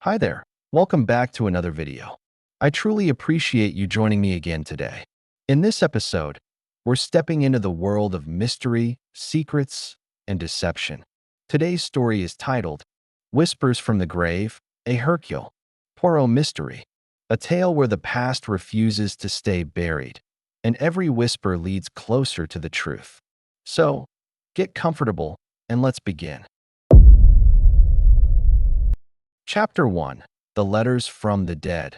Hi there. Welcome back to another video. I truly appreciate you joining me again today. In this episode, we're stepping into the world of mystery, secrets, and deception. Today's story is titled Whispers from the Grave, a Hercule Poirot Mystery, a tale where the past refuses to stay buried, and every whisper leads closer to the truth. So, get comfortable and let's begin. Chapter 1. The Letters from the Dead.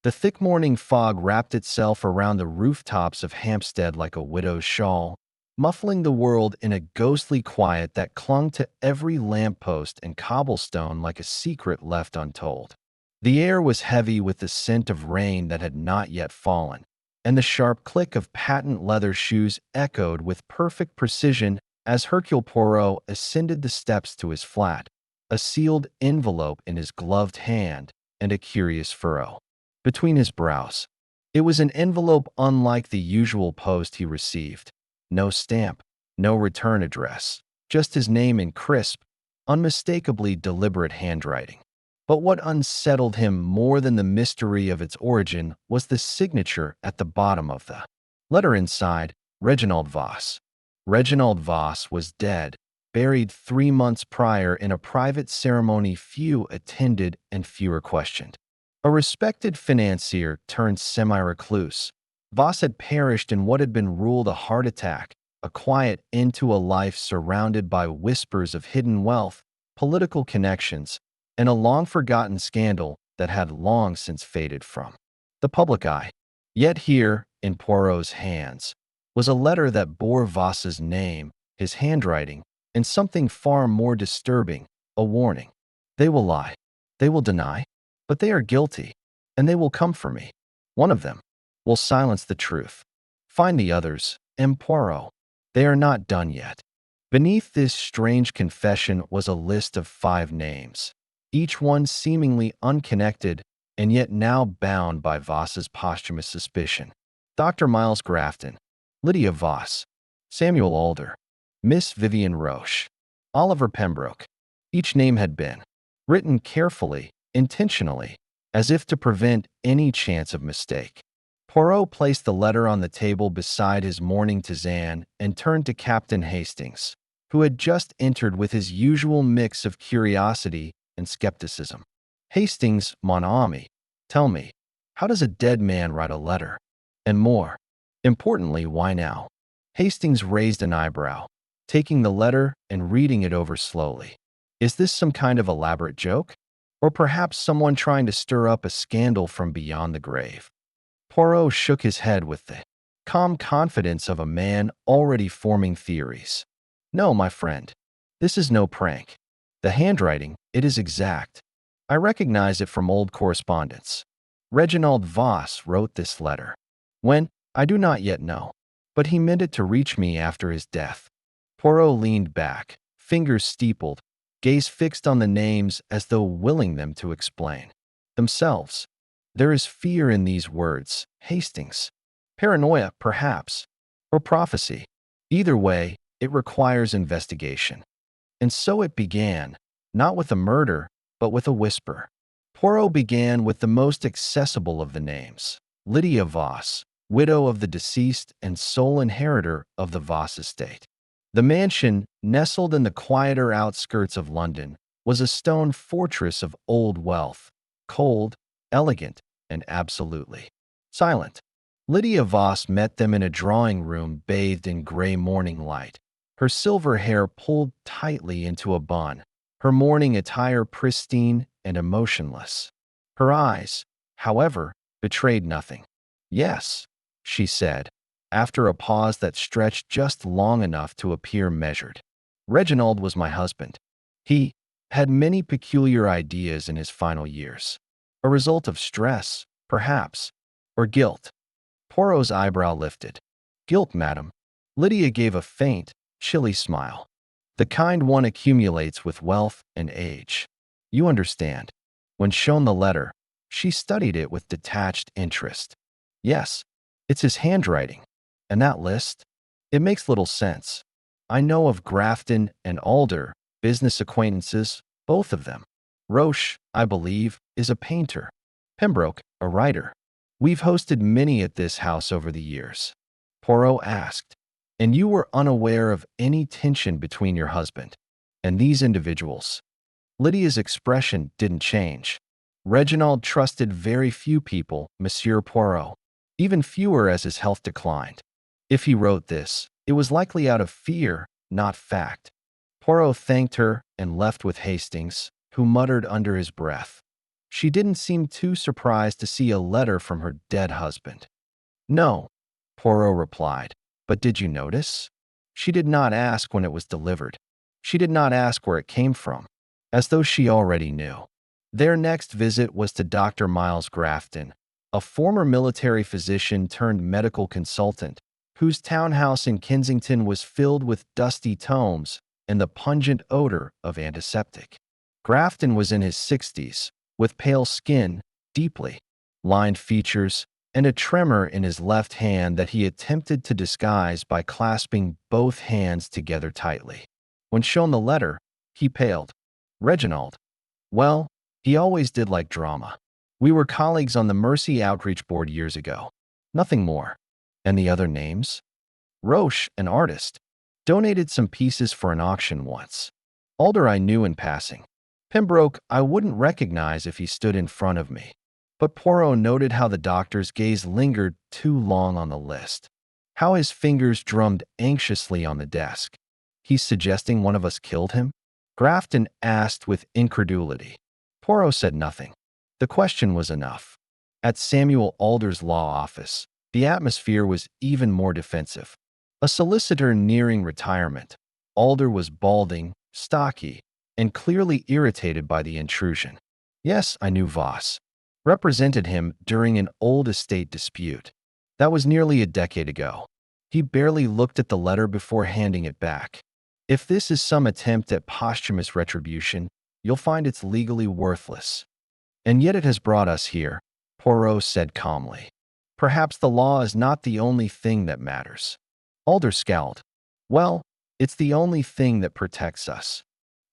The thick morning fog wrapped itself around the rooftops of Hampstead like a widow's shawl, muffling the world in a ghostly quiet that clung to every lamppost and cobblestone like a secret left untold. The air was heavy with the scent of rain that had not yet fallen, and the sharp click of patent leather shoes echoed with perfect precision as Hercule Poirot ascended the steps to his flat, a sealed envelope in his gloved hand and a curious furrow between his brows. It was an envelope unlike the usual post he received. No stamp, no return address, just his name in crisp, unmistakably deliberate handwriting. But what unsettled him more than the mystery of its origin was the signature at the bottom of the letter inside, Reginald Voss. Reginald Voss was dead, buried 3 months prior in a private ceremony few attended and fewer questioned. A respected financier turned semi-recluse, Voss had perished in what had been ruled a heart attack, a quiet end to a life surrounded by whispers of hidden wealth, political connections, and a long-forgotten scandal that had long since faded from the public eye. Yet here, in Poirot's hands, was a letter that bore Voss's name, his handwriting, and something far more disturbing, a warning. They will lie. They will deny. But they are guilty, and they will come for me. One of them will silence the truth. Find the others, M. Poirot. They are not done yet. Beneath this strange confession was a list of 5 names, each one seemingly unconnected and yet now bound by Voss's posthumous suspicion. Dr. Miles Grafton, Lydia Voss, Samuel Alder, Miss Vivian Roche, Oliver Pembroke. Each name had been written carefully, intentionally, as if to prevent any chance of mistake. Poirot placed the letter on the table beside his morning tisane and turned to Captain Hastings, who had just entered with his usual mix of curiosity and skepticism. Hastings, mon ami, tell me, how does a dead man write a letter? And more importantly, why now? Hastings raised an eyebrow, taking the letter and reading it over slowly. Is this some kind of elaborate joke? Or perhaps someone trying to stir up a scandal from beyond the grave? Poirot shook his head with the calm confidence of a man already forming theories. No, my friend, this is no prank. The handwriting, it is exact. I recognize it from old correspondence. Reginald Voss wrote this letter. When, I do not yet know, but he meant it to reach me after his death. Poirot leaned back, fingers steepled, gaze fixed on the names as though willing them to explain themselves. There is fear in these words, Hastings. Paranoia, perhaps, or prophecy. Either way, it requires investigation. And so it began, not with a murder, but with a whisper. Poirot began with the most accessible of the names, Lydia Voss, widow of the deceased and sole inheritor of the Voss estate. The mansion, nestled in the quieter outskirts of London, was a stone fortress of old wealth, cold, elegant, and absolutely silent. Lydia Voss met them in a drawing room bathed in gray morning light, her silver hair pulled tightly into a bun, her morning attire pristine and emotionless. Her eyes, however, betrayed nothing. Yes, she said, after a pause that stretched just long enough to appear measured. Reginald was my husband. He had many peculiar ideas in his final years. A result of stress, perhaps, or guilt. Poirot's eyebrow lifted. Guilt, madam. Lydia gave a faint, chilly smile. The kind one accumulates with wealth and age. You understand. When shown the letter, she studied it with detached interest. Yes, it's his handwriting. And that list? It makes little sense. I know of Grafton and Alder, business acquaintances, both of them. Roche, I believe, is a painter. Pembroke, a writer. We've hosted many at this house over the years. Poirot asked, and you were unaware of any tension between your husband and these individuals? Lydia's expression didn't change. Reginald trusted very few people, Monsieur Poirot, even fewer as his health declined. If he wrote this, it was likely out of fear, not fact. Poirot thanked her and left with Hastings, who muttered under his breath. She didn't seem too surprised to see a letter from her dead husband. No, Poirot replied, but did you notice? She did not ask when it was delivered. She did not ask where it came from, as though she already knew. Their next visit was to Dr. Miles Grafton, a former military physician turned medical consultant, whose townhouse in Kensington was filled with dusty tomes and the pungent odor of antiseptic. Grafton was in his 60s, with pale skin, deeply lined features, and a tremor in his left hand that he attempted to disguise by clasping both hands together tightly. When shown the letter, he paled. Reginald. Well, he always did like drama. We were colleagues on the Mercy Outreach Board years ago. Nothing more. And the other names? Roche, an artist, donated some pieces for an auction once. Alder I knew in passing. Pembroke I wouldn't recognize if he stood in front of me. But Poirot noted how the doctor's gaze lingered too long on the list, how his fingers drummed anxiously on the desk. He's suggesting one of us killed him? Grafton asked with incredulity. Poirot said nothing. The question was enough. At Samuel Alder's law office, the atmosphere was even more defensive. A solicitor nearing retirement, Alder was balding, stocky, and clearly irritated by the intrusion. Yes, I knew Voss. Represented him during an old estate dispute. That was nearly a decade ago. He barely looked at the letter before handing it back. If this is some attempt at posthumous retribution, you'll find it's legally worthless. And yet it has brought us here, Poirot said calmly. Perhaps the law is not the only thing that matters. Alder scowled. Well, it's the only thing that protects us.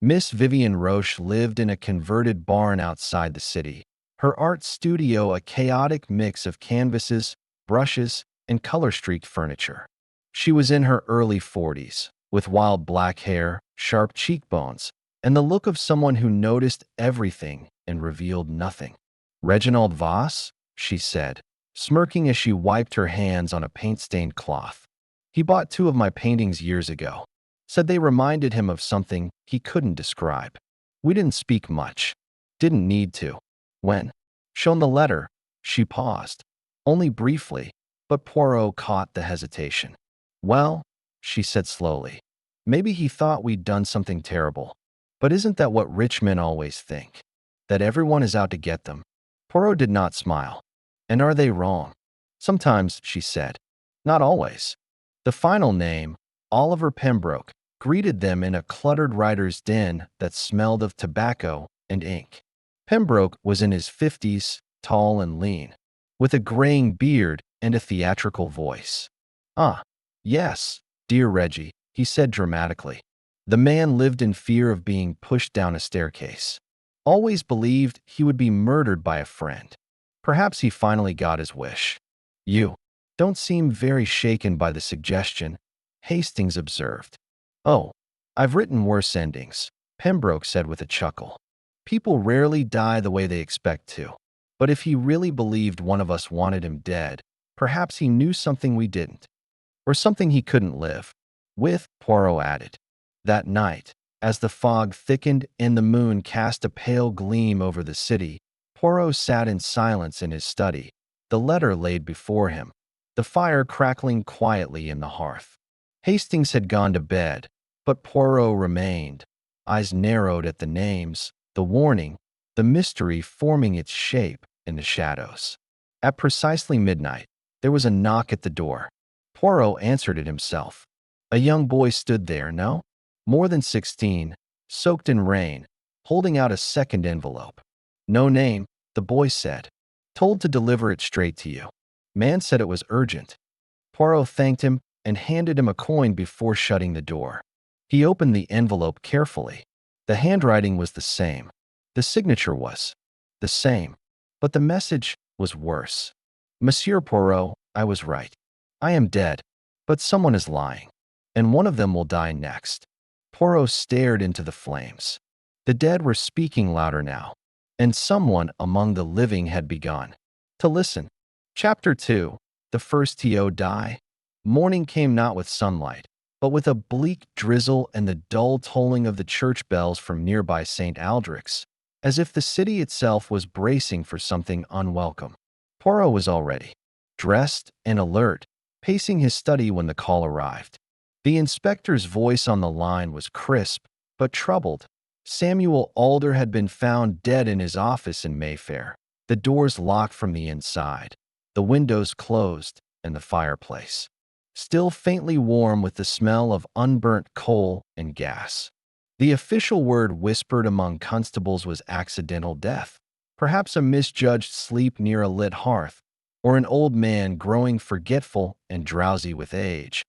Miss Vivian Roche lived in a converted barn outside the city. Her art studio a chaotic mix of canvases, brushes, and color-streaked furniture. She was in her early 40s, with wild black hair, sharp cheekbones, and the look of someone who noticed everything and revealed nothing. Reginald Voss, she said, smirking as she wiped her hands on a paint-stained cloth. He bought 2 of my paintings years ago. Said they reminded him of something he couldn't describe. We didn't speak much. Didn't need to. When shown the letter, she paused. Only briefly, but Poirot caught the hesitation. Well, she said slowly, maybe he thought we'd done something terrible. But isn't that what rich men always think? That everyone is out to get them? Poirot did not smile. And are they wrong? Sometimes, she said. Not always. The final name, Oliver Pembroke, greeted them in a cluttered writer's den that smelled of tobacco and ink. Pembroke was in his 50s, tall and lean, with a graying beard and a theatrical voice. Ah, yes, dear Reggie, he said dramatically. The man lived in fear of being pushed down a staircase. Always believed he would be murdered by a friend. Perhaps he finally got his wish. You don't seem very shaken by the suggestion, Hastings observed. Oh, I've written worse endings, Pembroke said with a chuckle. People rarely die the way they expect to. But if he really believed one of us wanted him dead, perhaps he knew something we didn't. Or something he couldn't live with, Poirot added. That night, as the fog thickened and the moon cast a pale gleam over the city, Poirot sat in silence in his study, the letter laid before him, the fire crackling quietly in the hearth. Hastings had gone to bed, but Poirot remained, eyes narrowed at the names, the warning, the mystery forming its shape in the shadows. At precisely midnight, there was a knock at the door. Poirot answered it himself. A young boy stood there, no? More than 16, soaked in rain, holding out a second envelope. No name, the boy said. Told to deliver it straight to you. Man said it was urgent. Poirot thanked him and handed him a coin before shutting the door. He opened the envelope carefully. The handwriting was the same. The signature was the same, but the message was worse. Monsieur Poirot, I was right. I am dead, but someone is lying, and one of them will die next. Poirot stared into the flames. The dead were speaking louder now, and someone among the living had begun to listen. Chapter 2. The first to die. Morning came not with sunlight, but with a bleak drizzle and the dull tolling of the church bells from nearby St. Aldrich's, as if the city itself was bracing for something unwelcome. Poirot was already dressed and alert, pacing his study when the call arrived. The inspector's voice on the line was crisp, but troubled. Samuel Alder had been found dead in his office in Mayfair, the doors locked from the inside, the windows closed, and the fireplace still faintly warm with the smell of unburnt coal and gas. The official word whispered among constables was accidental death, perhaps a misjudged sleep near a lit hearth, or an old man growing forgetful and drowsy with age.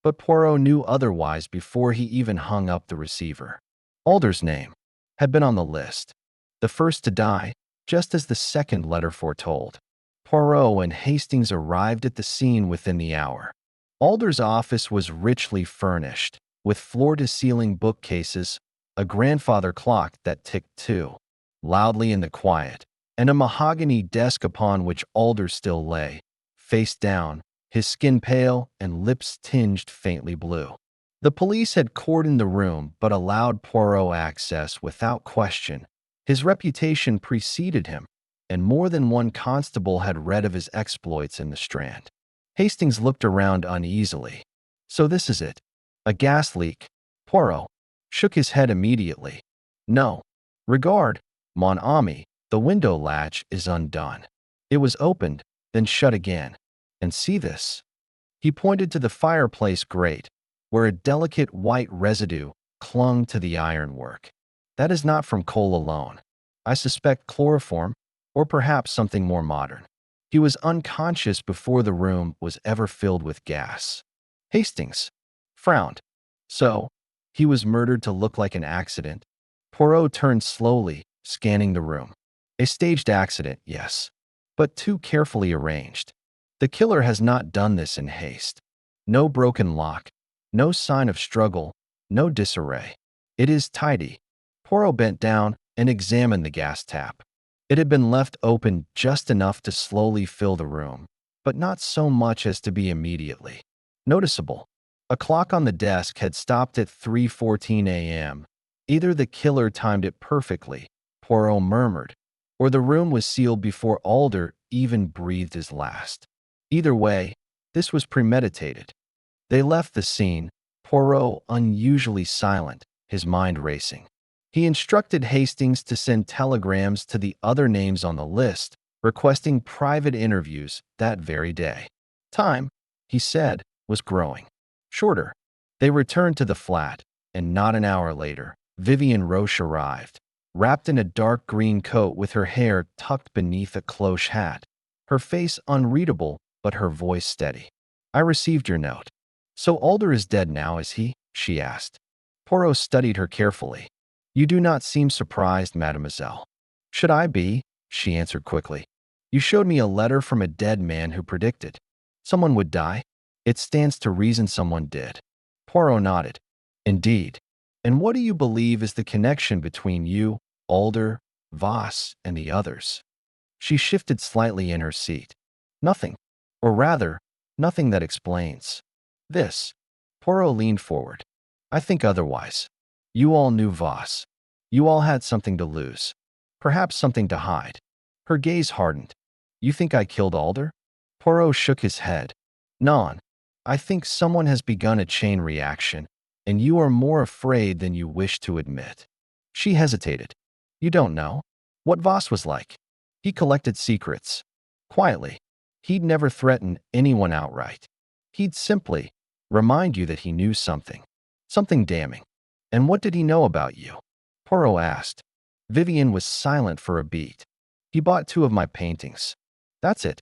But Poirot knew otherwise before he even hung up the receiver. Alder's name had been on the list, the first to die, just as the second letter foretold. Poirot and Hastings arrived at the scene within the hour. Alder's office was richly furnished, with floor-to-ceiling bookcases, a grandfather clock that ticked too loudly in the quiet, and a mahogany desk upon which Alder still lay, face down, his skin pale and lips tinged faintly blue. The police had cordoned the room but allowed Poirot access without question. His reputation preceded him, and more than one constable had read of his exploits in the Strand. Hastings looked around uneasily. So this is it. A gas leak. Poirot shook his head immediately. No. Regard, mon ami, the window latch is undone. It was opened, then shut again. And see this. He pointed to the fireplace grate, where a delicate white residue clung to the ironwork. That is not from coal alone. I suspect chloroform, or perhaps something more modern. He was unconscious before the room was ever filled with gas. Hastings frowned. So, he was murdered to look like an accident. Poirot turned slowly, scanning the room. A staged accident, yes, but too carefully arranged. The killer has not done this in haste. No broken lock, no sign of struggle, no disarray. It is tidy. Poirot bent down and examined the gas tap. It had been left open just enough to slowly fill the room, but not so much as to be immediately noticeable. A clock on the desk had stopped at 3:14 a.m. Either the killer timed it perfectly, Poirot murmured, or the room was sealed before Alder even breathed his last. Either way, this was premeditated. They left the scene, Poirot unusually silent, his mind racing. He instructed Hastings to send telegrams to the other names on the list, requesting private interviews that very day. Time, he said, was growing shorter. They returned to the flat, and not an hour later, Vivian Roche arrived, wrapped in a dark green coat with her hair tucked beneath a cloche hat, her face unreadable but her voice steady. I received your note. So Alder is dead now, is he? She asked. Poirot studied her carefully. You do not seem surprised, mademoiselle. Should I be? She answered quickly. You showed me a letter from a dead man who predicted someone would die. It stands to reason someone did. Poirot nodded. Indeed. And what do you believe is the connection between you, Alder, Voss, and the others? She shifted slightly in her seat. Nothing. Or rather, nothing that explains. This. Poirot leaned forward. I think otherwise. You all knew Voss. You all had something to lose. Perhaps something to hide. Her gaze hardened. You think I killed Alder? Poirot shook his head. Non. I think someone has begun a chain reaction, and you are more afraid than you wish to admit. She hesitated. You don't know what Voss was like. He collected secrets. Quietly. He'd never threaten anyone outright. He'd simply remind you that he knew something. Something damning. And what did he know about you? Poirot asked. Vivian was silent for a beat. He bought 2 of my paintings. That's it.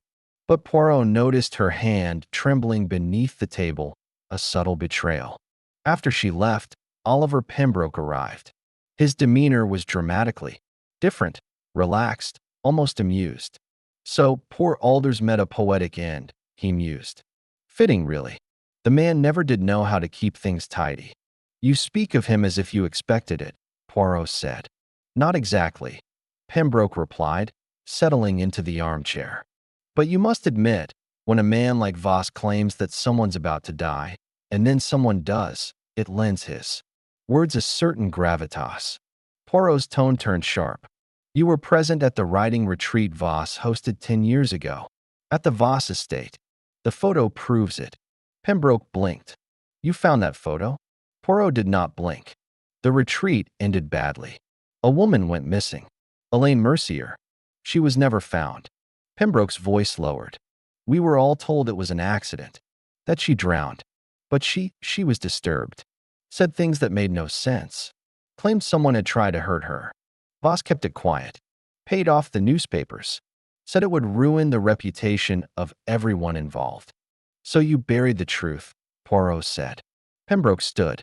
But Poirot noticed her hand trembling beneath the table, a subtle betrayal. After she left, Oliver Pembroke arrived. His demeanor was dramatically Different, relaxed, almost amused. So, poor Alders met a poetic end, he mused. Fitting, really. The man never did know how to keep things tidy. You speak of him as if you expected it, Poirot said. Not exactly, Pembroke replied, settling into the armchair. But you must admit, when a man like Voss claims that someone's about to die, and then someone does, it lends his words a certain gravitas. Poirot's tone turned sharp. You were present at the riding retreat Voss hosted 10 years ago. At the Voss estate. The photo proves it. Pembroke blinked. You found that photo? Poirot did not blink. The retreat ended badly. A woman went missing. Elaine Mercier. She was never found. Pembroke's voice lowered. We were all told it was an accident. That she drowned. But she was disturbed. Said things that made no sense. Claimed someone had tried to hurt her. Voss kept it quiet. Paid off the newspapers. Said it would ruin the reputation of everyone involved. So you buried the truth, Poirot said. Pembroke stood.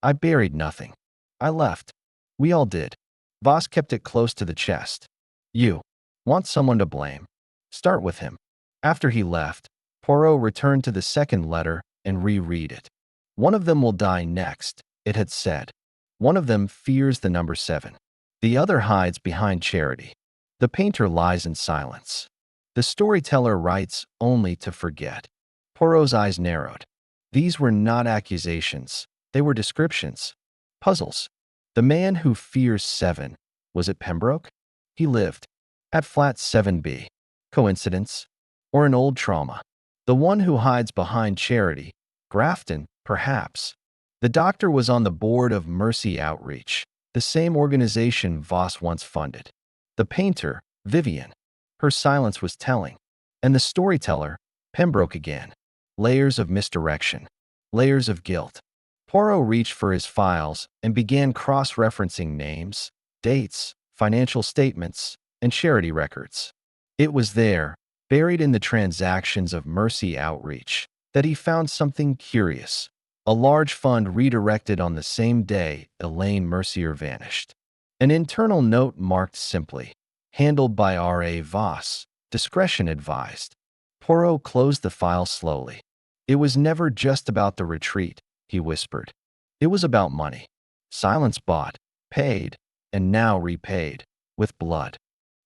I buried nothing. I left. We all did. Voss kept it close to the chest. You want someone to blame? Start with him. After he left, Poirot returned to the second letter and reread it. One of them will die next, it had said. One of them fears the number 7. The other hides behind charity. The painter lies in silence. The storyteller writes only to forget. Poirot's eyes narrowed. These were not accusations. They were descriptions. Puzzles. The man who fears 7. Was it Pembroke? He lived at flat 7B. Coincidence? Or an old trauma? The one who hides behind charity. Grafton, perhaps. The doctor was on the board of Mercy Outreach, the same organization Voss once funded. The painter, Vivian. Her silence was telling. And the storyteller, Pembroke again. Layers of misdirection. Layers of guilt. Poirot reached for his files and began cross-referencing names, dates, financial statements, and charity records. It was there, buried in the transactions of Mercy Outreach, that he found something curious. A large fund redirected on the same day Elaine Mercier vanished. An internal note marked simply, handled by R.A. Voss, discretion advised. Poirot closed the file slowly. It was never just about the retreat, he whispered. It was about money. Silence bought, paid, and now repaid, with blood.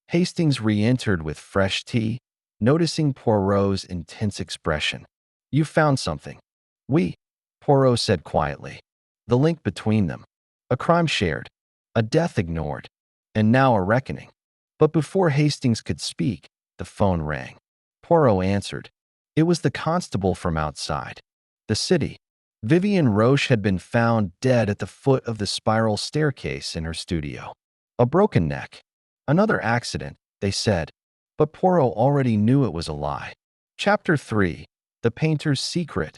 Hastings re-entered with fresh tea, noticing Poirot's intense expression. You found something. We, Poirot said quietly. The link between them. A crime shared. A death ignored. And now a reckoning. But before Hastings could speak, the phone rang. Poirot answered. It was the constable from outside. The city. Vivian Roche had been found dead at the foot of the spiral staircase in her studio. A broken neck. Another accident, they said. But Poirot already knew it was a lie. Chapter 3. The Painter's Secret.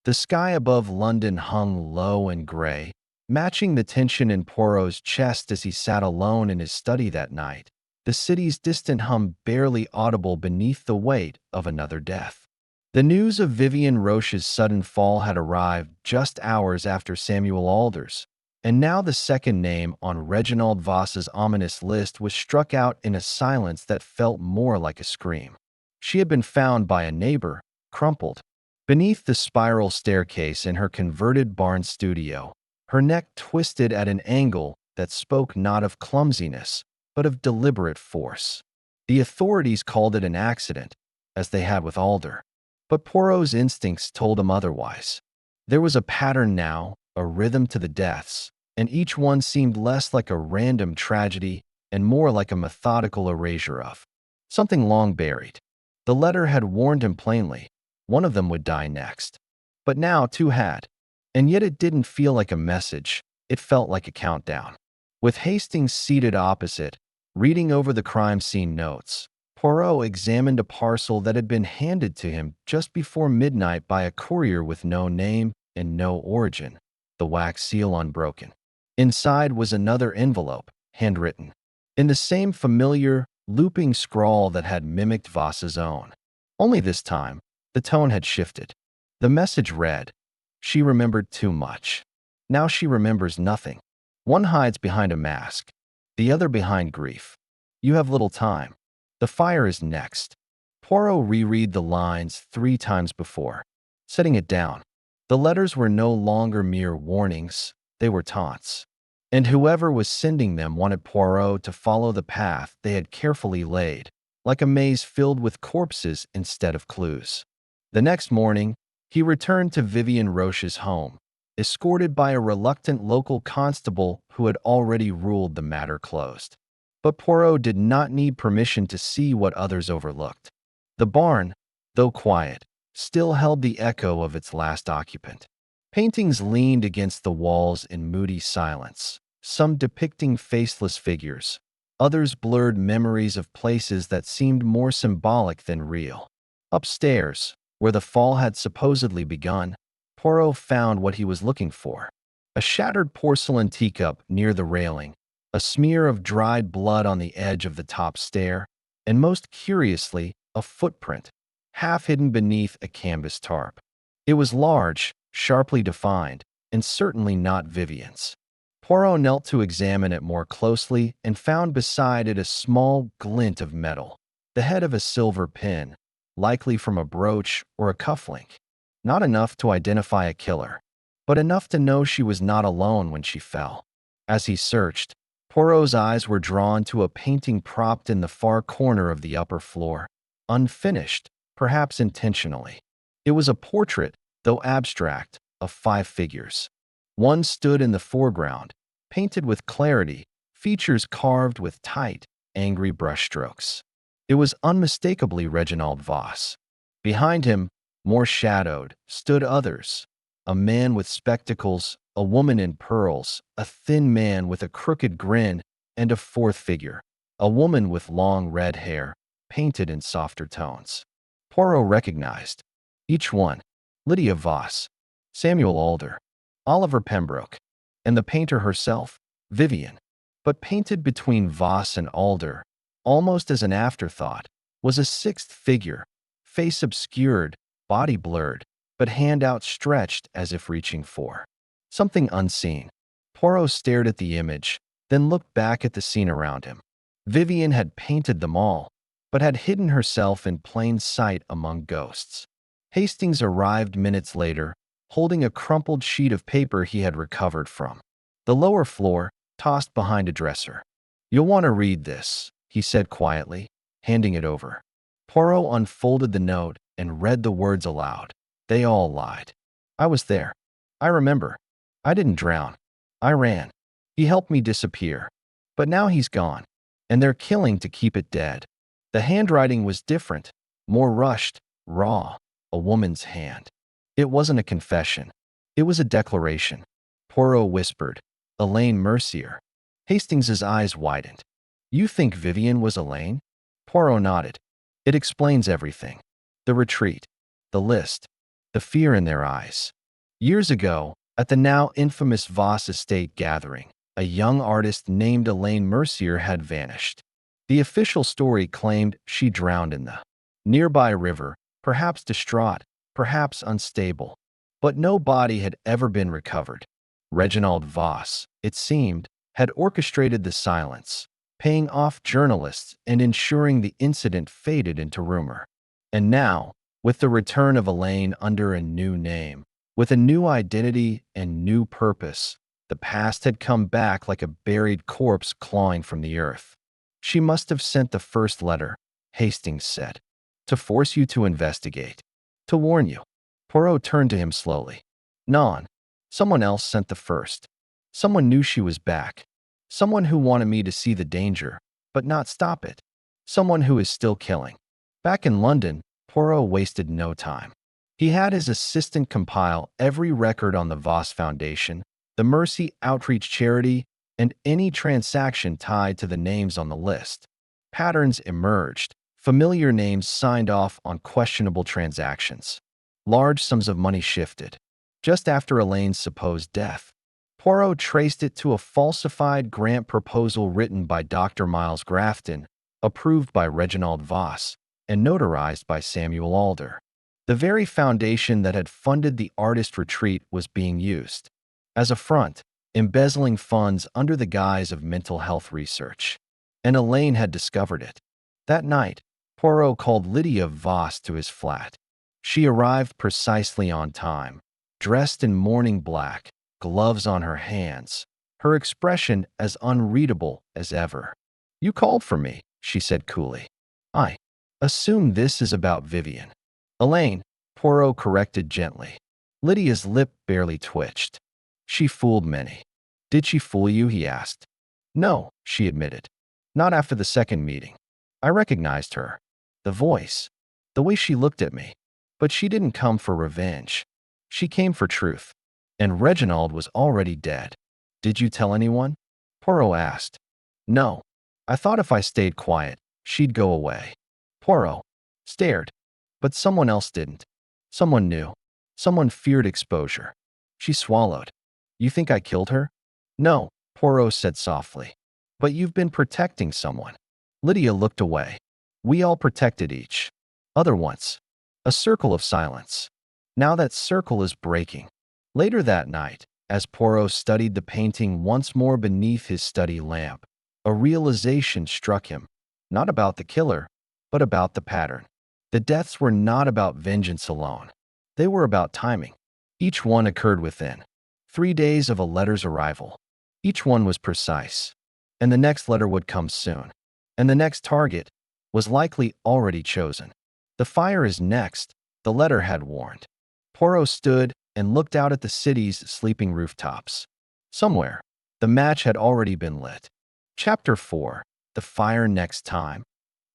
The sky above London hung low and gray, matching the tension in Poirot's chest as he sat alone in his study that night, the city's distant hum barely audible beneath the weight of another death. The news of Vivian Roche's sudden fall had arrived just hours after Samuel Alders, and now the second name on Reginald Voss's ominous list was struck out in a silence that felt more like a scream. She had been found by a neighbor, crumpled, beneath the spiral staircase in her converted barn studio, her neck twisted at an angle that spoke not of clumsiness, but of deliberate force. The authorities called it an accident, as they had with Alder. But Poirot's instincts told him otherwise. There was a pattern now, a rhythm to the deaths, and each one seemed less like a random tragedy and more like a methodical erasure of something long buried. The letter had warned him plainly. One of them would die next. But now two had. And yet it didn't feel like a message. It felt like a countdown. With Hastings seated opposite, reading over the crime scene notes, Poirot examined a parcel that had been handed to him just before midnight by a courier with no name and no origin, the wax seal unbroken. Inside was another envelope, handwritten, in the same familiar, looping scrawl that had mimicked Voss's own. Only this time, the tone had shifted. The message read, "She remembered too much. Now she remembers nothing. One hides behind a mask. the other behind grief. You have little time. The fire is next. Poirot reread the lines 3 times before, setting it down. The letters were no longer mere warnings, they were taunts. And whoever was sending them wanted Poirot to follow the path they had carefully laid, like a maze filled with corpses instead of clues. The next morning, he returned to Vivian Roche's home, escorted by a reluctant local constable who had already ruled the matter closed. But Poirot did not need permission to see what others overlooked. The barn, though quiet, still held the echo of its last occupant. Paintings leaned against the walls in moody silence, some depicting faceless figures, others blurred memories of places that seemed more symbolic than real. Upstairs, where the fall had supposedly begun, Poirot found what he was looking for. A shattered porcelain teacup near the railing, a smear of dried blood on the edge of the top stair, and most curiously, a footprint, half hidden beneath a canvas tarp. It was large, sharply defined, and certainly not Vivian's. Poirot knelt to examine it more closely and found beside it a small glint of metal, the head of a silver pin, likely from a brooch or a cufflink. Not enough to identify a killer, but enough to know she was not alone when she fell. As he searched, Poirot's eyes were drawn to a painting propped in the far corner of the upper floor, unfinished, perhaps intentionally. It was a portrait, though abstract, of 5 figures. One stood in the foreground, painted with clarity, features carved with tight, angry brushstrokes. It was unmistakably Reginald Voss. Behind him, more shadowed, stood others. A man with spectacles, a woman in pearls, a thin man with a crooked grin, and a 4th figure, a woman with long red hair, painted in softer tones. Poirot recognized each one: Lydia Voss, Samuel Alder, Oliver Pembroke, and the painter herself, Vivian. But painted between Voss and Alder, almost as an afterthought, was a 6th figure, face obscured, body blurred, but hand outstretched as if reaching for something unseen. Poirot stared at the image, then looked back at the scene around him. Vivian had painted them all, but had hidden herself in plain sight among ghosts. Hastings arrived minutes later, holding a crumpled sheet of paper he had recovered from the lower floor, tossed behind a dresser. "You'll want to read this," he said quietly, handing it over. Poirot unfolded the note and read the words aloud. "They all lied. I was there. I remember. I didn't drown. I ran. He helped me disappear. But now he's gone, and they're killing to keep it dead." The handwriting was different, more rushed, raw, a woman's hand. It wasn't a confession. It was a declaration. Poirot whispered, "Elaine Mercier." Hastings's eyes widened. "You think Vivian was Elaine?" Poirot nodded. "It explains everything. The retreat, the list, the fear in their eyes. Years ago, at the now infamous Voss estate gathering, a young artist named Elaine Mercier had vanished. The official story claimed she drowned in the nearby river, perhaps distraught, perhaps unstable. But no body had ever been recovered. Reginald Voss, it seemed, had orchestrated the silence, paying off journalists and ensuring the incident faded into rumor. And now, with the return of Elaine under a new name, with a new identity and new purpose, the past had come back like a buried corpse clawing from the earth. "She must have sent the first letter," Hastings said, "to force you to investigate, to warn you." Poirot turned to him slowly. "Non. Someone else sent the first. Someone knew she was back. Someone who wanted me to see the danger, but not stop it. Someone who is still killing." Back in London, Poirot wasted no time. He had his assistant compile every record on the Voss Foundation, the Mercy Outreach Charity, and any transaction tied to the names on the list. Patterns emerged, familiar names signed off on questionable transactions. Large sums of money shifted. Just after Elaine's supposed death, Poirot traced it to a falsified grant proposal written by Dr. Miles Grafton, approved by Reginald Voss, and notarized by Samuel Alder. The very foundation that had funded the artist retreat was being used as a front, embezzling funds under the guise of mental health research. And Elaine had discovered it. That night, Poirot called Lydia Voss to his flat. She arrived precisely on time, dressed in morning black, gloves on her hands, her expression as unreadable as ever. "You called for me," she said coolly. "I assume this is about Vivian." "Elaine," Poirot corrected gently. Lydia's lip barely twitched. "She fooled many." "Did she fool you?" he asked. "No," she admitted. "Not after the second meeting. I recognized her. The voice. The way she looked at me. But she didn't come for revenge. She came for truth. And Reginald was already dead." "Did you tell anyone?" Poirot asked. "No. I thought if I stayed quiet, she'd go away." Poirot stared. But someone else didn't. Someone knew. Someone feared exposure. She swallowed. "You think I killed her?" "No," Poirot said softly. "But you've been protecting someone." Lydia looked away. "We all protected each other once." A circle of silence. Now that circle is breaking. Later that night, as Poirot studied the painting once more beneath his study lamp, a realization struck him. Not about the killer, but about the pattern. The deaths were not about vengeance alone. They were about timing. Each one occurred within 3 days of a letter's arrival. Each one was precise. And the next letter would come soon. And the next target was likely already chosen. "The fire is next," the letter had warned. Poirot stood and looked out at the city's sleeping rooftops. Somewhere, the match had already been lit. Chapter 4. The Fire Next Time.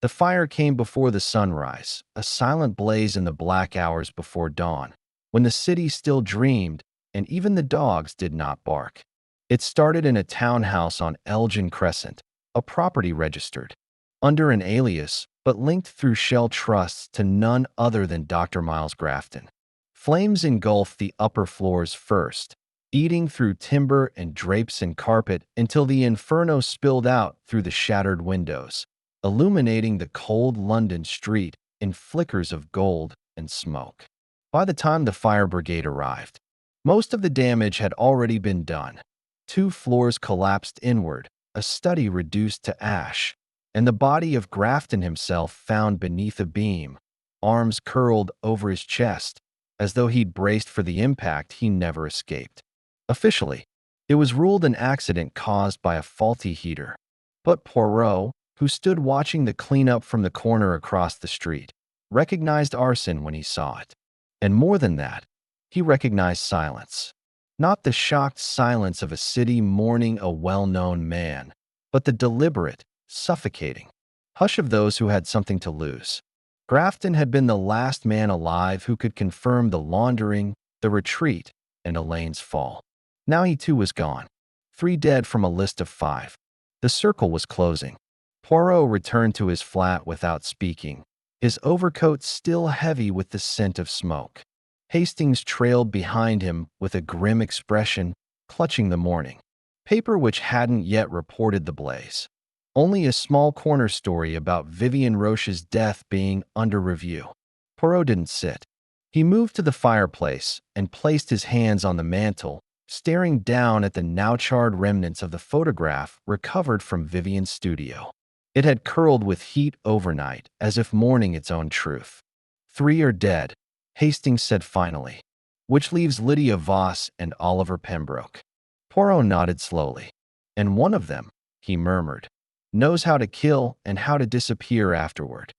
The fire came before the sunrise, a silent blaze in the black hours before dawn, when the city still dreamed and even the dogs did not bark. It started in a townhouse on Elgin Crescent, a property registered under an alias but linked through shell trusts to none other than Dr. Miles Grafton. Flames engulfed the upper floors first, eating through timber and drapes and carpet until the inferno spilled out through the shattered windows, illuminating the cold London street in flickers of gold and smoke. By the time the fire brigade arrived, most of the damage had already been done. 2 floors collapsed inward, a study reduced to ash, and the body of Grafton himself found beneath a beam, arms curled over his chest, as though he'd braced for the impact he never escaped. Officially, it was ruled an accident caused by a faulty heater. But Poirot, who stood watching the cleanup from the corner across the street, recognized arson when he saw it. And more than that, he recognized silence. Not the shocked silence of a city mourning a well-known man, but the deliberate, suffocating hush of those who had something to lose. Grafton had been the last man alive who could confirm the laundering, the retreat, and Elaine's fall. Now he too was gone. 3 dead from a list of 5. The circle was closing. Poirot returned to his flat without speaking, his overcoat still heavy with the scent of smoke. Hastings trailed behind him with a grim expression, clutching the morning paper which hadn't yet reported the blaze. Only a small corner story about Vivian Roche's death being under review. Poirot didn't sit. He moved to the fireplace and placed his hands on the mantel, staring down at the now charred remnants of the photograph recovered from Vivian's studio. It had curled with heat overnight, as if mourning its own truth. 3 are dead, Hastings said finally, which leaves Lydia Voss and Oliver Pembroke. Poirot nodded slowly. "And one of them," he murmured, "knows how to kill and how to disappear afterward."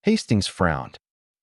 Hastings frowned.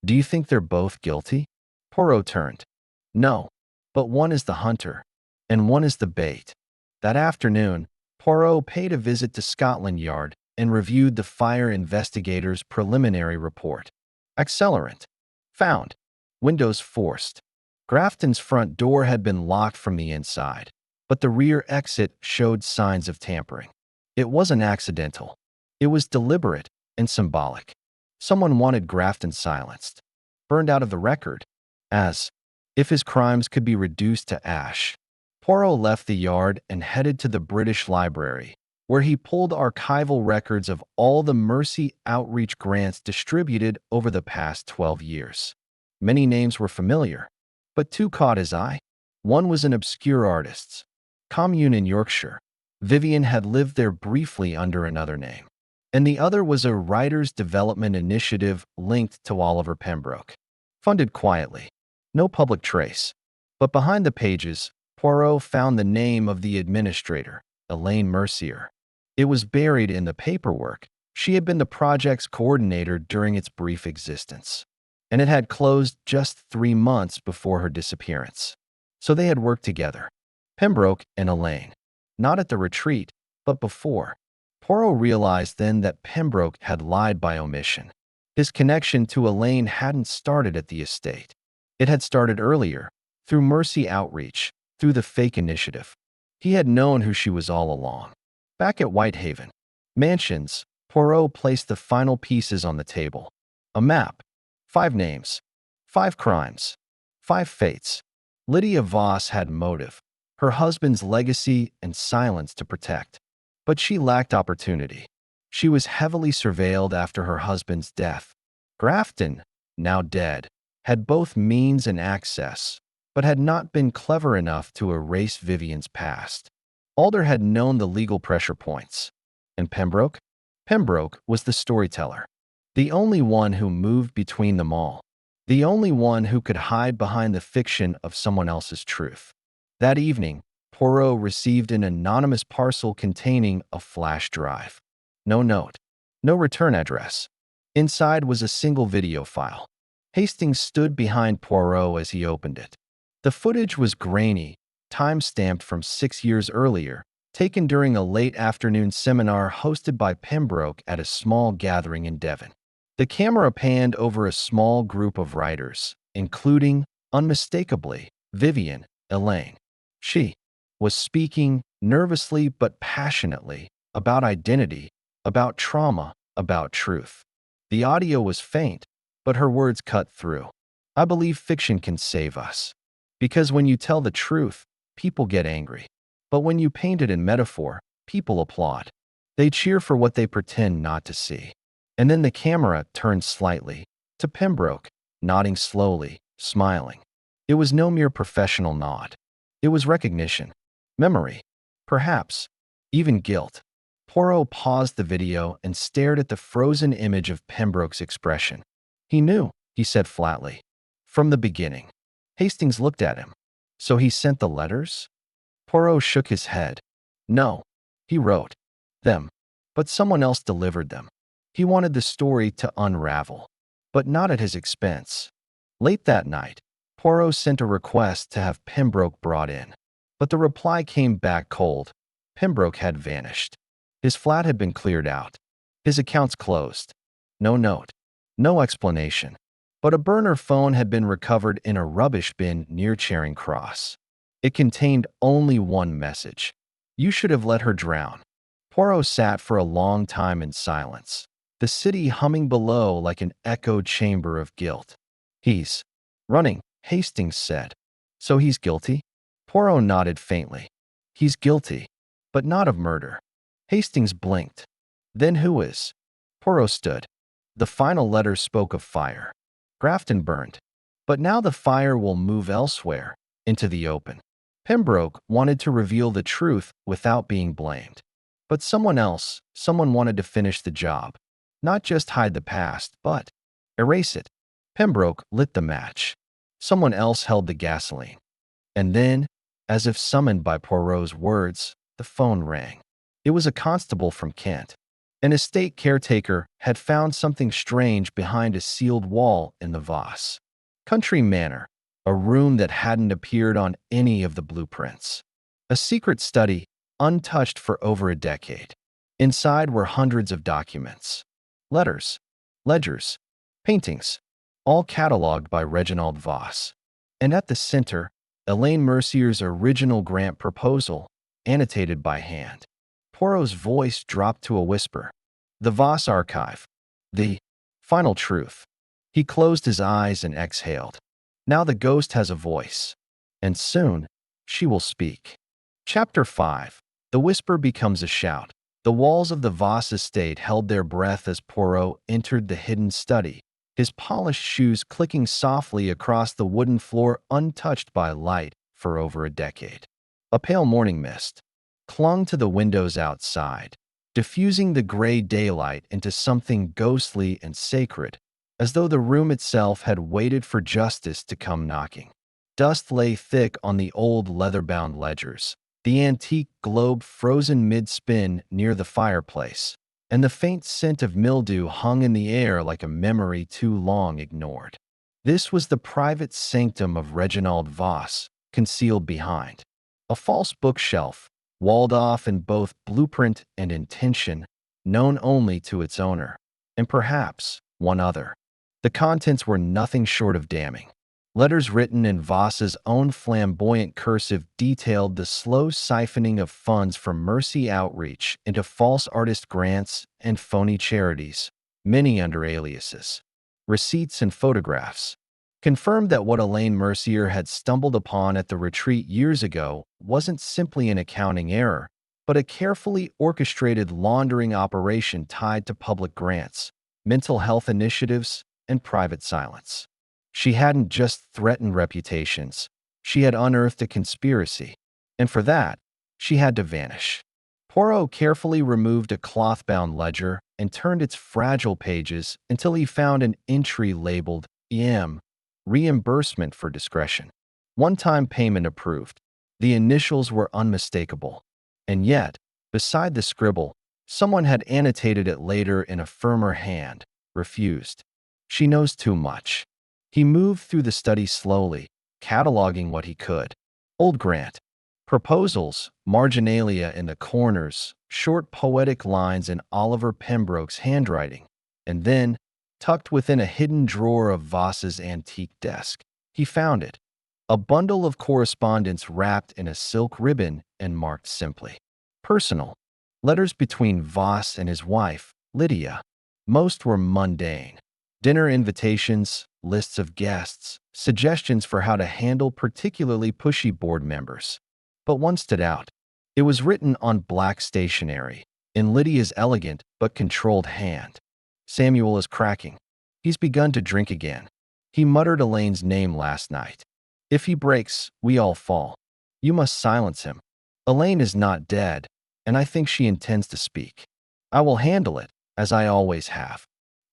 "Do you think they're both guilty?" Poirot turned. "No, but one is the hunter, and one is the bait." That afternoon, Poirot paid a visit to Scotland Yard and reviewed the fire investigators' preliminary report. Accelerant found. Windows forced. Grafton's front door had been locked from the inside, but the rear exit showed signs of tampering. It wasn't accidental. It was deliberate and symbolic. Someone wanted Grafton silenced, burned out of the record, as if his crimes could be reduced to ash. Poirot left the yard and headed to the British Library, where he pulled archival records of all the Mercy outreach grants distributed over the past 12 years. Many names were familiar, but 2 caught his eye. One was an obscure artist's, commune in Yorkshire. Vivian had lived there briefly under another name. And the other was a writer's development initiative linked to Oliver Pembroke. Funded quietly. No public trace. But behind the pages, Poirot found the name of the administrator, Elaine Mercier. It was buried in the paperwork. She had been the project's coordinator during its brief existence. And it had closed just 3 months before her disappearance. So they had worked together. Pembroke and Elaine. Not at the retreat, but before. Poirot realized then that Pembroke had lied by omission. His connection to Elaine hadn't started at the estate. It had started earlier, through Mercy Outreach, through the fake initiative. He had known who she was all along. Back at Whitehaven Mansions, Poirot placed the final pieces on the table. A map. 5 names. 5 crimes. 5 fates. Lydia Voss had motive, her husband's legacy and silence to protect. But she lacked opportunity. She was heavily surveilled after her husband's death. Grafton, now dead, had both means and access, but had not been clever enough to erase Vivian's past. Alder had known the legal pressure points. And Pembroke? Pembroke was the storyteller. The only one who moved between them all. The only one who could hide behind the fiction of someone else's truth. That evening, Poirot received an anonymous parcel containing a flash drive. No note. No return address. Inside was a single video file. Hastings stood behind Poirot as he opened it. The footage was grainy, time-stamped from 6 years earlier, taken during a late afternoon seminar hosted by Pembroke at a small gathering in Devon. The camera panned over a small group of writers, including, unmistakably, Vivian, Elaine. She was speaking, nervously but passionately, about identity, about trauma, about truth. The audio was faint, but her words cut through. I believe fiction can save us. Because when you tell the truth, people get angry. But when you paint it in metaphor, people applaud. They cheer for what they pretend not to see. And then the camera turned slightly, to Pembroke, nodding slowly, smiling. It was no mere professional nod. It was recognition. Memory. Perhaps. Even guilt. Poirot paused the video and stared at the frozen image of Pembroke's expression. He knew, he said flatly. From the beginning. Hastings looked at him. So he sent the letters? Poirot shook his head. No. He wrote them. But someone else delivered them. He wanted the story to unravel. But not at his expense. Late that night, Poirot sent a request to have Pembroke brought in. But the reply came back cold. Pembroke had vanished. His flat had been cleared out. His accounts closed. No note. No explanation. But a burner phone had been recovered in a rubbish bin near Charing Cross. It contained only one message. You should have let her drown. Poirot sat for a long time in silence, the city humming below like an echoed chamber of guilt. He's running, Hastings said. So he's guilty? Poirot nodded faintly. He's guilty, but not of murder. Hastings blinked. Then who is? Poirot stood. The final letter spoke of fire. Grafton burned. But now the fire will move elsewhere, into the open. Pembroke wanted to reveal the truth without being blamed. But someone wanted to finish the job. Not just hide the past, but erase it. Pembroke lit the match. Someone else held the gasoline. And then, as if summoned by Poirot's words, the phone rang. It was a constable from Kent. An estate caretaker had found something strange behind a sealed wall in the Voss Country Manor, a room that hadn't appeared on any of the blueprints. A secret study, untouched for over a decade. Inside were hundreds of documents. Letters, ledgers, paintings, all catalogued by Reginald Voss. And at the center, Elaine Mercier's original grant proposal, annotated by hand. Poirot's voice dropped to a whisper. The Voss Archive. The final truth. He closed his eyes and exhaled. Now the ghost has a voice. And soon, she will speak. Chapter 5. The whisper becomes a shout. The walls of the Voss estate held their breath as Poirot entered the hidden study, his polished shoes clicking softly across the wooden floor untouched by light for over a decade. A pale morning mist clung to the windows outside, diffusing the gray daylight into something ghostly and sacred, as though the room itself had waited for justice to come knocking. Dust lay thick on the old leather-bound ledgers, the antique globe frozen mid-spin near the fireplace, and the faint scent of mildew hung in the air like a memory too long ignored. This was the private sanctum of Reginald Voss, concealed behind a false bookshelf, walled off in both blueprint and intention, known only to its owner, and perhaps one other. The contents were nothing short of damning. Letters written in Voss's own flamboyant cursive detailed the slow siphoning of funds from Mercy Outreach into false artist grants and phony charities, many under aliases. Receipts and photographs confirmed that what Elaine Mercier had stumbled upon at the retreat years ago wasn't simply an accounting error, but a carefully orchestrated laundering operation tied to public grants, mental health initiatives, and private silence. She hadn't just threatened reputations, she had unearthed a conspiracy, and for that, she had to vanish. Poirot carefully removed a cloth-bound ledger and turned its fragile pages until he found an entry labeled EM, reimbursement for discretion. One-time payment approved. The initials were unmistakable. And yet, beside the scribble, someone had annotated it later in a firmer hand, refused. She knows too much. He moved through the study slowly, cataloging what he could. Old grant. Proposals, marginalia in the corners, short poetic lines in Oliver Pembroke's handwriting, and then, tucked within a hidden drawer of Voss's antique desk, he found it. A bundle of correspondence wrapped in a silk ribbon and marked simply. Personal. Letters between Voss and his wife, Lydia. Most were mundane. Dinner invitations, lists of guests, suggestions for how to handle particularly pushy board members. But one stood out. It was written on black stationery, in Lydia's elegant but controlled hand. Samuel is cracking. He's begun to drink again. He muttered Elaine's name last night. If he breaks, we all fall. You must silence him. Elaine is not dead, and I think she intends to speak. I will handle it, as I always have.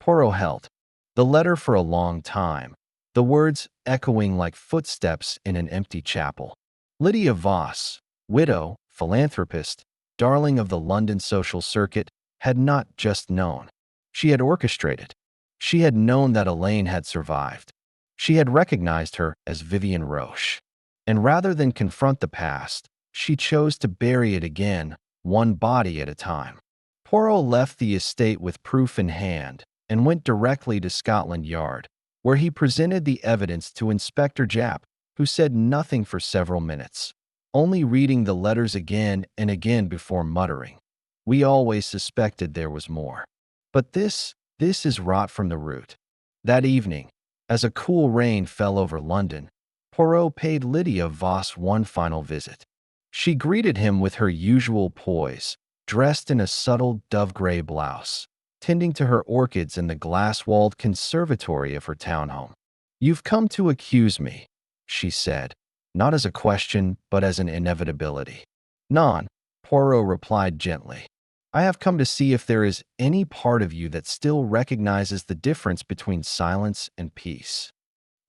Poirot held the letter for a long time, the words echoing like footsteps in an empty chapel. Lydia Voss, widow, philanthropist, darling of the London social circuit, had not just known. She had orchestrated. She had known that Elaine had survived. She had recognized her as Vivian Roche. And rather than confront the past, she chose to bury it again, one body at a time. Poirot left the estate with proof in hand and went directly to Scotland Yard, where he presented the evidence to Inspector Japp, who said nothing for several minutes, only reading the letters again and again before muttering. We always suspected there was more. But this is rot from the root. That evening, as a cool rain fell over London, Poirot paid Lydia Voss one final visit. She greeted him with her usual poise, dressed in a subtle dove-gray blouse, tending to her orchids in the glass-walled conservatory of her townhome. "You've come to accuse me," she said, not as a question, but as an inevitability. "Non," Poirot replied gently. "I have come to see if there is any part of you that still recognizes the difference between silence and peace."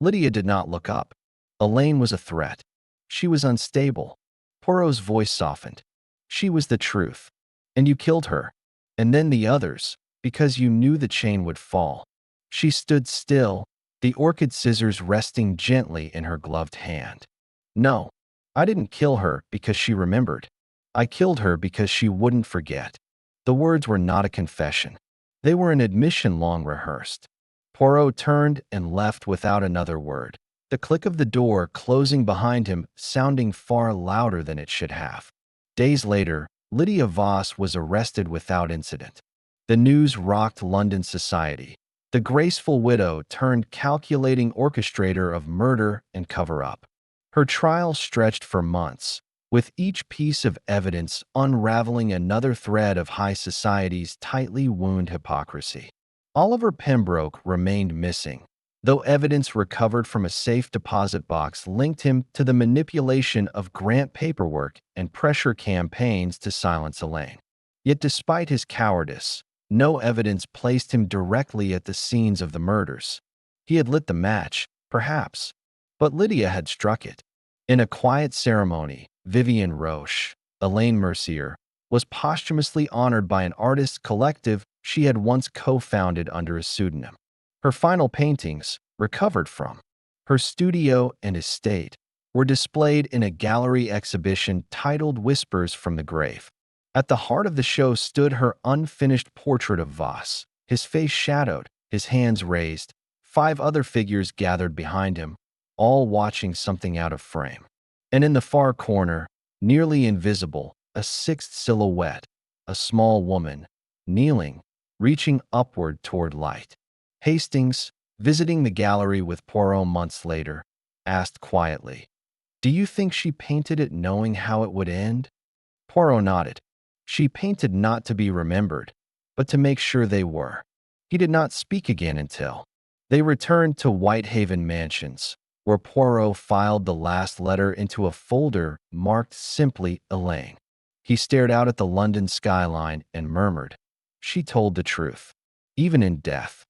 Lydia did not look up. Elaine was a threat. She was unstable. Poirot's voice softened. "She was the truth. And you killed her. And then the others, because you knew the chain would fall." She stood still, the orchid scissors resting gently in her gloved hand. "No, I didn't kill her because she remembered. I killed her because she wouldn't forget." The words were not a confession. They were an admission long rehearsed. Poirot turned and left without another word, the click of the door closing behind him sounding far louder than it should have. Days later, Lydia Voss was arrested without incident. The news rocked London society. The graceful widow turned calculating orchestrator of murder and cover-up. Her trial stretched for months, with each piece of evidence unraveling another thread of high society's tightly wound hypocrisy. Oliver Pembroke remained missing, though evidence recovered from a safe deposit box linked him to the manipulation of grant paperwork and pressure campaigns to silence Elaine. Yet despite his cowardice, no evidence placed him directly at the scenes of the murders. He had lit the match, perhaps, but Lydia had struck it. In a quiet ceremony, Vivienne Roche, Elaine Mercier, was posthumously honored by an artist collective she had once co-founded under a pseudonym. Her final paintings, recovered from her studio and estate, were displayed in a gallery exhibition titled Whispers from the Grave. At the heart of the show stood her unfinished portrait of Voss, his face shadowed, his hands raised, 5 other figures gathered behind him, all watching something out of frame. And in the far corner, nearly invisible, a 6th silhouette, a small woman, kneeling, reaching upward toward light. Hastings, visiting the gallery with Poirot months later, asked quietly, "Do you think she painted it knowing how it would end?" Poirot nodded. She painted not to be remembered, but to make sure they were. He did not speak again until they returned to Whitehaven Mansions, where Poirot filed the last letter into a folder marked simply Elaine. He stared out at the London skyline and murmured, "She told the truth, even in death."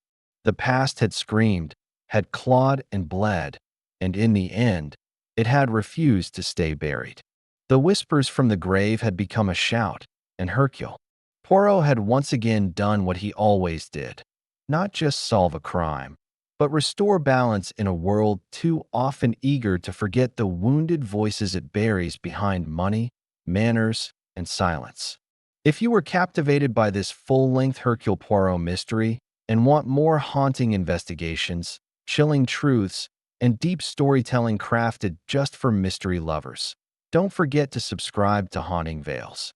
The past had screamed, had clawed and bled, and in the end, it had refused to stay buried. The whispers from the grave had become a shout, and Hercule Poirot had once again done what he always did, not just solve a crime, but restore balance in a world too often eager to forget the wounded voices it buries behind money, manners, and silence. If you were captivated by this full-length Hercule Poirot mystery and want more haunting investigations, chilling truths, and deep storytelling crafted just for mystery lovers, don't forget to subscribe to Haunting Veils.